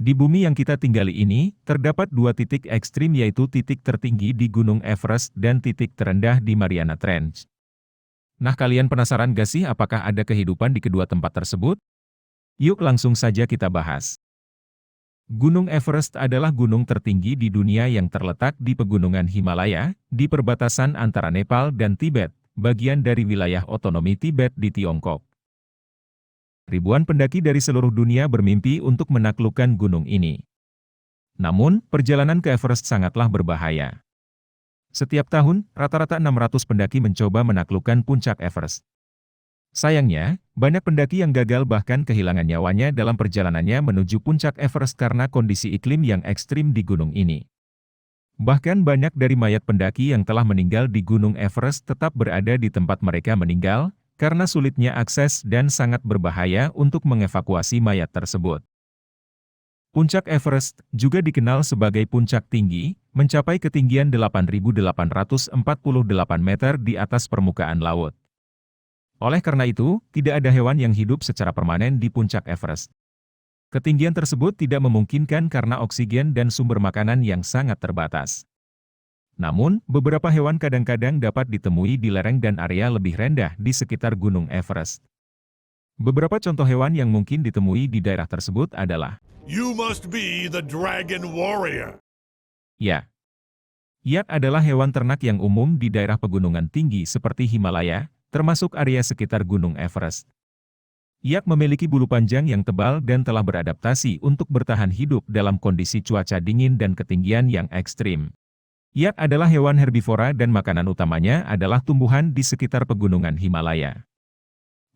Di bumi yang kita tinggali ini, terdapat dua titik ekstrim yaitu titik tertinggi di Gunung Everest dan titik terendah di Mariana Trench. Nah, kalian penasaran gak sih apakah ada kehidupan di kedua tempat tersebut? Yuk langsung saja kita bahas. Gunung Everest adalah gunung tertinggi di dunia yang terletak di pegunungan Himalaya, di perbatasan antara Nepal dan Tibet, bagian dari wilayah otonomi Tibet di Tiongkok. Ribuan pendaki dari seluruh dunia bermimpi untuk menaklukkan gunung ini. Namun, perjalanan ke Everest sangatlah berbahaya. Setiap tahun, rata-rata 600 pendaki mencoba menaklukkan puncak Everest. Sayangnya, banyak pendaki yang gagal bahkan kehilangan nyawanya dalam perjalanannya menuju puncak Everest karena kondisi iklim yang ekstrim di gunung ini. Bahkan banyak dari mayat pendaki yang telah meninggal di Gunung Everest tetap berada di tempat mereka meninggal, karena sulitnya akses dan sangat berbahaya untuk mengevakuasi mayat tersebut. Puncak Everest, juga dikenal sebagai puncak tinggi, mencapai ketinggian 8.848 meter di atas permukaan laut. Oleh karena itu, tidak ada hewan yang hidup secara permanen di puncak Everest. Ketinggian tersebut tidak memungkinkan karena oksigen dan sumber makanan yang sangat terbatas. Namun, beberapa hewan kadang-kadang dapat ditemui di lereng dan area lebih rendah di sekitar Gunung Everest. Beberapa contoh hewan yang mungkin ditemui di daerah tersebut adalah You must be the Dragon Warrior. Ya. Yak adalah hewan ternak yang umum di daerah pegunungan tinggi seperti Himalaya, termasuk area sekitar Gunung Everest. Yak memiliki bulu panjang yang tebal dan telah beradaptasi untuk bertahan hidup dalam kondisi cuaca dingin dan ketinggian yang ekstrim. Yak adalah hewan herbivora dan makanan utamanya adalah tumbuhan di sekitar pegunungan Himalaya.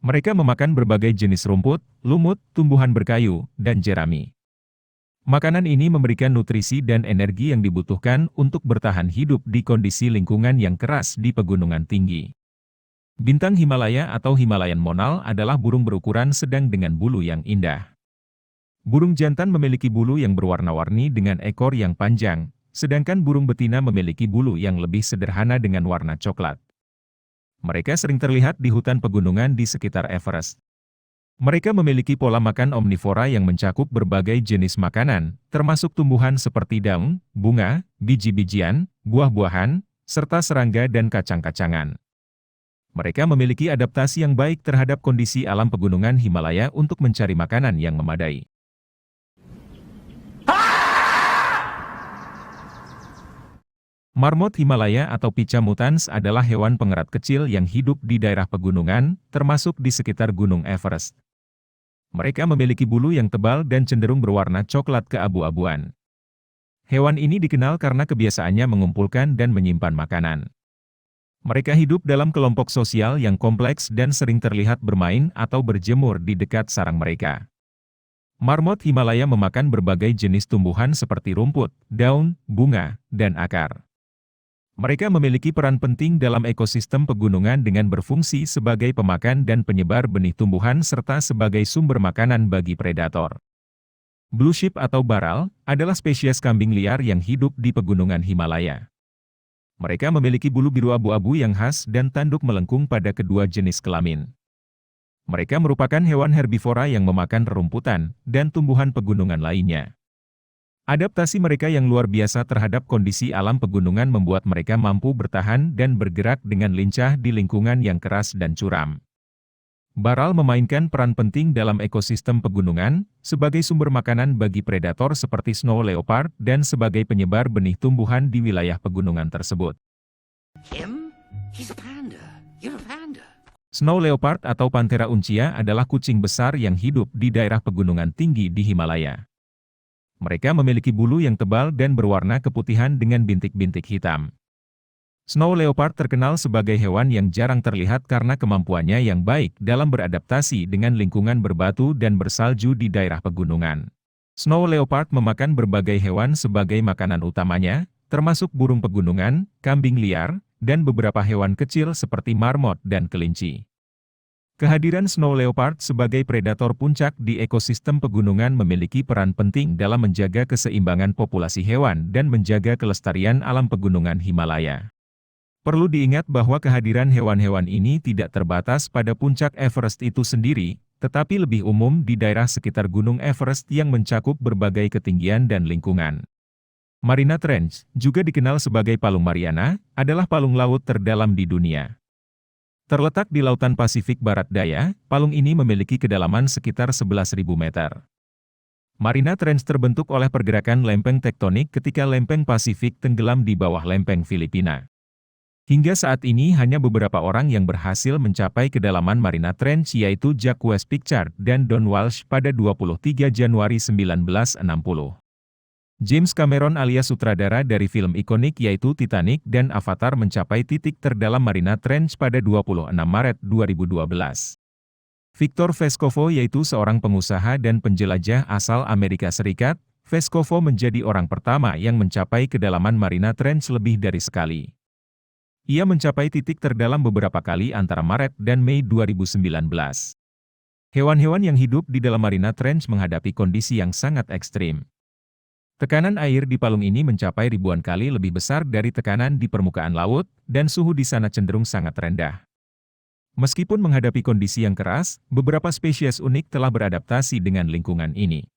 Mereka memakan berbagai jenis rumput, lumut, tumbuhan berkayu, dan jerami. Makanan ini memberikan nutrisi dan energi yang dibutuhkan untuk bertahan hidup di kondisi lingkungan yang keras di pegunungan tinggi. Bintang Himalaya atau Himalayan monal adalah burung berukuran sedang dengan bulu yang indah. Burung jantan memiliki bulu yang berwarna-warni dengan ekor yang panjang, sedangkan burung betina memiliki bulu yang lebih sederhana dengan warna coklat. Mereka sering terlihat di hutan pegunungan di sekitar Everest. Mereka memiliki pola makan omnivora yang mencakup berbagai jenis makanan, termasuk tumbuhan seperti daun, bunga, biji-bijian, buah-buahan, serta serangga dan kacang-kacangan. Mereka memiliki adaptasi yang baik terhadap kondisi alam pegunungan Himalaya untuk mencari makanan yang memadai. Marmot Himalaya atau Pica mutans adalah hewan pengerat kecil yang hidup di daerah pegunungan, termasuk di sekitar Gunung Everest. Mereka memiliki bulu yang tebal dan cenderung berwarna coklat keabu-abuan. Hewan ini dikenal karena kebiasaannya mengumpulkan dan menyimpan makanan. Mereka hidup dalam kelompok sosial yang kompleks dan sering terlihat bermain atau berjemur di dekat sarang mereka. Marmot Himalaya memakan berbagai jenis tumbuhan seperti rumput, daun, bunga, dan akar. Mereka memiliki peran penting dalam ekosistem pegunungan dengan berfungsi sebagai pemakan dan penyebar benih tumbuhan serta sebagai sumber makanan bagi predator. Blue sheep atau baral adalah spesies kambing liar yang hidup di pegunungan Himalaya. Mereka memiliki bulu biru abu-abu yang khas dan tanduk melengkung pada kedua jenis kelamin. Mereka merupakan hewan herbivora yang memakan rerumputan dan tumbuhan pegunungan lainnya. Adaptasi mereka yang luar biasa terhadap kondisi alam pegunungan membuat mereka mampu bertahan dan bergerak dengan lincah di lingkungan yang keras dan curam. Baral memainkan peran penting dalam ekosistem pegunungan, sebagai sumber makanan bagi predator seperti snow leopard dan sebagai penyebar benih tumbuhan di wilayah pegunungan tersebut. Snow leopard atau Panthera uncia adalah kucing besar yang hidup di daerah pegunungan tinggi di Himalaya. Mereka memiliki bulu yang tebal dan berwarna keputihan dengan bintik-bintik hitam. Snow leopard terkenal sebagai hewan yang jarang terlihat karena kemampuannya yang baik dalam beradaptasi dengan lingkungan berbatu dan bersalju di daerah pegunungan. Snow leopard memakan berbagai hewan sebagai makanan utamanya, termasuk burung pegunungan, kambing liar, dan beberapa hewan kecil seperti marmot dan kelinci. Kehadiran snow leopard sebagai predator puncak di ekosistem pegunungan memiliki peran penting dalam menjaga keseimbangan populasi hewan dan menjaga kelestarian alam pegunungan Himalaya. Perlu diingat bahwa kehadiran hewan-hewan ini tidak terbatas pada puncak Everest itu sendiri, tetapi lebih umum di daerah sekitar Gunung Everest yang mencakup berbagai ketinggian dan lingkungan. Mariana Trench, juga dikenal sebagai Palung Mariana, adalah palung laut terdalam di dunia. Terletak di Lautan Pasifik Barat Daya, palung ini memiliki kedalaman sekitar 11.000 meter. Mariana Trench terbentuk oleh pergerakan lempeng tektonik ketika lempeng Pasifik tenggelam di bawah lempeng Filipina. Hingga saat ini hanya beberapa orang yang berhasil mencapai kedalaman Mariana Trench yaitu Jacques Piccard dan Don Walsh pada 23 Januari 1960. James Cameron alias sutradara dari film ikonik yaitu Titanic dan Avatar mencapai titik terdalam Mariana Trench pada 26 Maret 2012. Victor Vescovo yaitu seorang pengusaha dan penjelajah asal Amerika Serikat, Vescovo menjadi orang pertama yang mencapai kedalaman Mariana Trench lebih dari sekali. Ia mencapai titik terdalam beberapa kali antara Maret dan Mei 2019. Hewan-hewan yang hidup di dalam Mariana Trench menghadapi kondisi yang sangat ekstrim. Tekanan air di palung ini mencapai ribuan kali lebih besar dari tekanan di permukaan laut, dan suhu di sana cenderung sangat rendah. Meskipun menghadapi kondisi yang keras, beberapa spesies unik telah beradaptasi dengan lingkungan ini.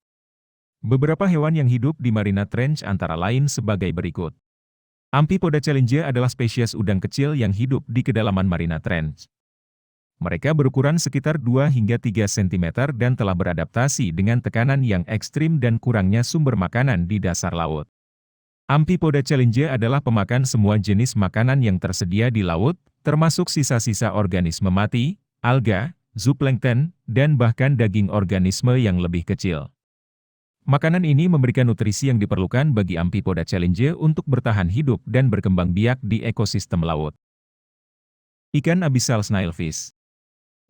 Beberapa hewan yang hidup di Mariana Trench antara lain sebagai berikut. Amphipoda challenger adalah spesies udang kecil yang hidup di kedalaman Mariana Trench. Mereka berukuran sekitar 2 hingga 3 cm dan telah beradaptasi dengan tekanan yang ekstrim dan kurangnya sumber makanan di dasar laut. Amphipoda challenger adalah pemakan semua jenis makanan yang tersedia di laut, termasuk sisa-sisa organisme mati, alga, zooplankton, dan bahkan daging organisme yang lebih kecil. Makanan ini memberikan nutrisi yang diperlukan bagi Amphipoda challenger untuk bertahan hidup dan berkembang biak di ekosistem laut. Ikan abyssal snailfish.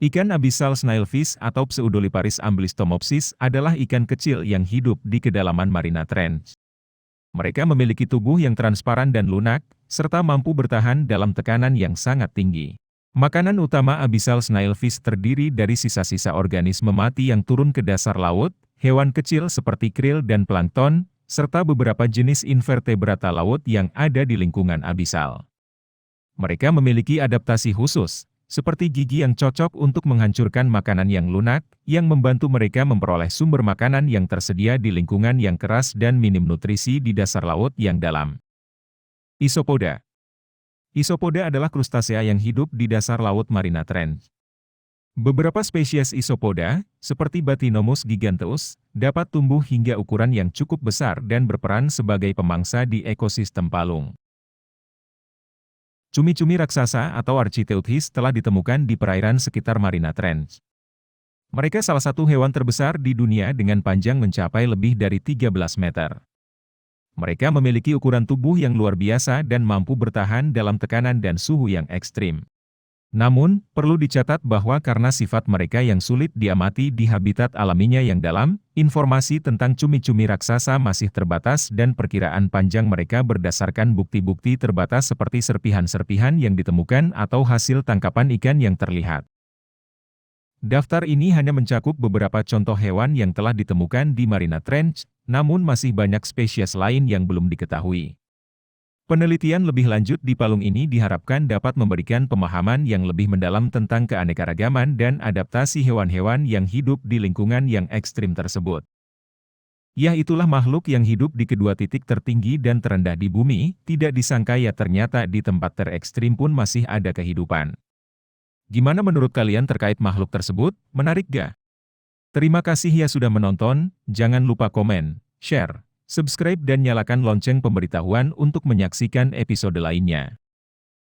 Ikan abyssal snailfish atau Pseudoliparis amblyomopsis adalah ikan kecil yang hidup di kedalaman Mariana Trench. Mereka memiliki tubuh yang transparan dan lunak, serta mampu bertahan dalam tekanan yang sangat tinggi. Makanan utama abyssal snailfish terdiri dari sisa-sisa organisme mati yang turun ke dasar laut, hewan kecil seperti krill dan plankton, serta beberapa jenis invertebrata laut yang ada di lingkungan abyssal. Mereka memiliki adaptasi khusus, seperti gigi yang cocok untuk menghancurkan makanan yang lunak, yang membantu mereka memperoleh sumber makanan yang tersedia di lingkungan yang keras dan minim nutrisi di dasar laut yang dalam. Isopoda. Isopoda adalah krustasea yang hidup di dasar laut Mariana Trench. Beberapa spesies isopoda, seperti Bathynomus giganteus, dapat tumbuh hingga ukuran yang cukup besar dan berperan sebagai pemangsa di ekosistem palung. Cumi-cumi raksasa atau Architeuthis telah ditemukan di perairan sekitar Mariana Trench. Mereka salah satu hewan terbesar di dunia dengan panjang mencapai lebih dari 13 meter. Mereka memiliki ukuran tubuh yang luar biasa dan mampu bertahan dalam tekanan dan suhu yang ekstrim. Namun, perlu dicatat bahwa karena sifat mereka yang sulit diamati di habitat alaminya yang dalam, informasi tentang cumi-cumi raksasa masih terbatas dan perkiraan panjang mereka berdasarkan bukti-bukti terbatas seperti serpihan-serpihan yang ditemukan atau hasil tangkapan ikan yang terlihat. Daftar ini hanya mencakup beberapa contoh hewan yang telah ditemukan di Mariana Trench, namun masih banyak spesies lain yang belum diketahui. Penelitian lebih lanjut di palung ini diharapkan dapat memberikan pemahaman yang lebih mendalam tentang keanekaragaman dan adaptasi hewan-hewan yang hidup di lingkungan yang ekstrim tersebut. Ya, itulah makhluk yang hidup di kedua titik tertinggi dan terendah di bumi, tidak disangka ya ternyata di tempat terekstrim pun masih ada kehidupan. Gimana menurut kalian terkait makhluk tersebut? Menarik gak? Terima kasih ya sudah menonton, jangan lupa komen, share, subscribe dan nyalakan lonceng pemberitahuan untuk menyaksikan episode lainnya.